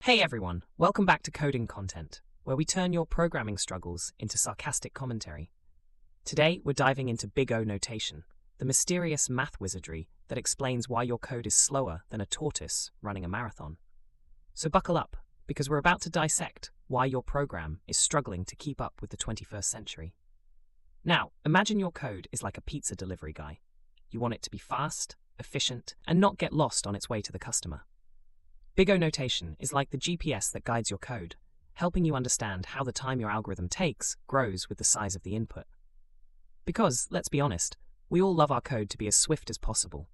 Hey everyone, welcome back to Coding Content, where we turn your programming struggles into sarcastic commentary. Today, we're diving into Big O notation, the mysterious math wizardry that explains why your code is slower than a tortoise running a marathon. So buckle up, because we're about to dissect why your program is struggling to keep up with the 21st century. Now, imagine your code is like a pizza delivery guy. You want it to be fast, efficient, and not get lost on its way to the customer. Big O notation is like the GPS that guides your code, helping you understand how the time your algorithm takes grows with the size of the input. Because, let's be honest, we all love our code to be as swift as possible.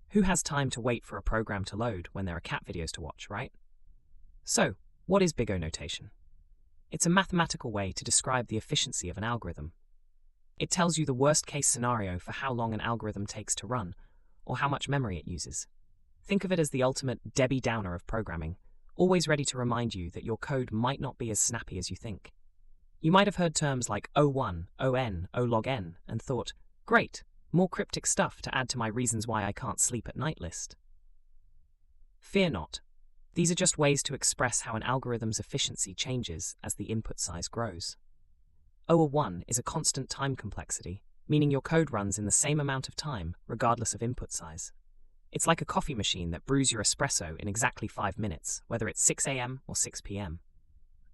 Who has time to wait for a program to load when there are cat videos to watch, right? So, what is Big O notation? It's a mathematical way to describe the efficiency of an algorithm. It tells you the worst-case scenario for how long an algorithm takes to run, or how much memory it uses. Think of it as the ultimate Debbie Downer of programming, always ready to remind you that your code might not be as snappy as you think. You might have heard terms like O1, ON, Olog n, and thought, great, more cryptic stuff to add to my reasons why I can't sleep at night list. Fear not. These are just ways to express how an algorithm's efficiency changes as the input size grows. O1 is a constant time complexity, meaning your code runs in the same amount of time regardless of input size. It's like a coffee machine that brews your espresso in exactly 5 minutes, whether it's 6 a.m. or 6 p.m.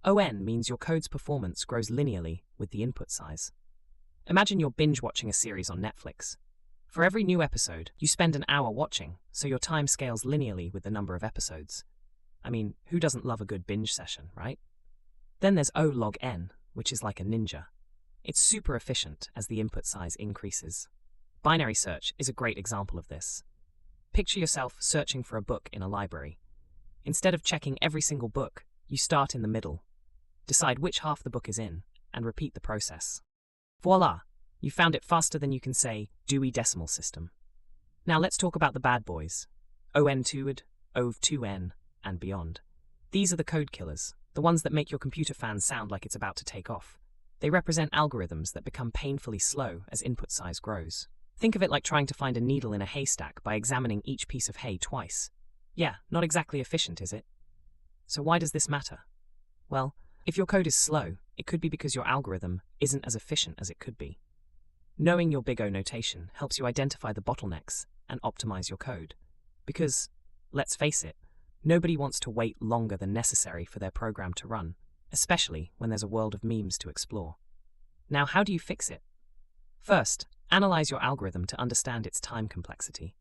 ON means your code's performance grows linearly with the input size. Imagine you're binge-watching a series on Netflix. For every new episode, you spend an hour watching, so your time scales linearly with the number of episodes. I mean, who doesn't love a good binge session, right? Then there's O log n, which is like a ninja. It's super efficient as the input size increases. Binary search is a great example of this. Picture yourself searching for a book in a library. Instead of checking every single book, you start in the middle. Decide which half the book is in, and repeat the process. Voila! You found it faster than you can say Dewey Decimal System. Now let's talk about the bad boys. ON2d, OV2n, and beyond. These are the code killers, the ones that make your computer fans sound like it's about to take off. They represent algorithms that become painfully slow as input size grows. Think of it like trying to find a needle in a haystack by examining each piece of hay twice. Yeah, not exactly efficient, is it? So why does this matter? Well, if your code is slow, it could be because your algorithm isn't as efficient as it could be. Knowing your Big O notation helps you identify the bottlenecks and optimize your code. Because, let's face it, nobody wants to wait longer than necessary for their program to run, especially when there's a world of memes to explore. Now, how do you fix it? First, analyze your algorithm to understand its time complexity.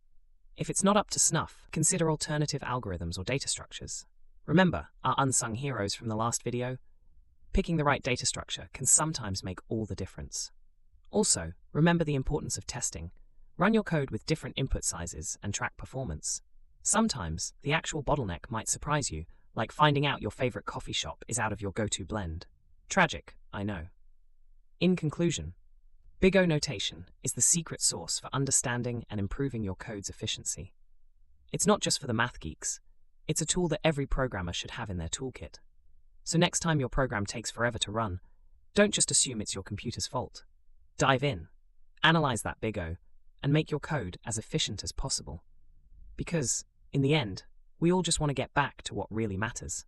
If it's not up to snuff, consider alternative algorithms or data structures. Remember our unsung heroes from the last video? Picking the right data structure can sometimes make all the difference. Also, remember the importance of testing. Run your code with different input sizes and track performance. Sometimes, the actual bottleneck might surprise you, like finding out your favorite coffee shop is out of your go-to blend. Tragic, I know. In conclusion, Big O notation is the secret sauce for understanding and improving your code's efficiency. It's not just for the math geeks. It's a tool that every programmer should have in their toolkit. So next time your program takes forever to run, don't just assume it's your computer's fault. Dive in, analyze that Big O, and make your code as efficient as possible. Because, in the end, we all just want to get back to what really matters.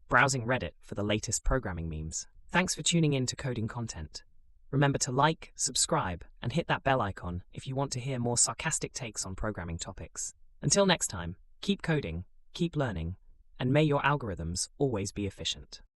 Browsing Reddit for the latest programming memes. Thanks for tuning in to Coding Content. Remember to like, subscribe, and hit that bell icon if you want to hear more sarcastic takes on programming topics. Until next time, keep coding, keep learning, and may your algorithms always be efficient.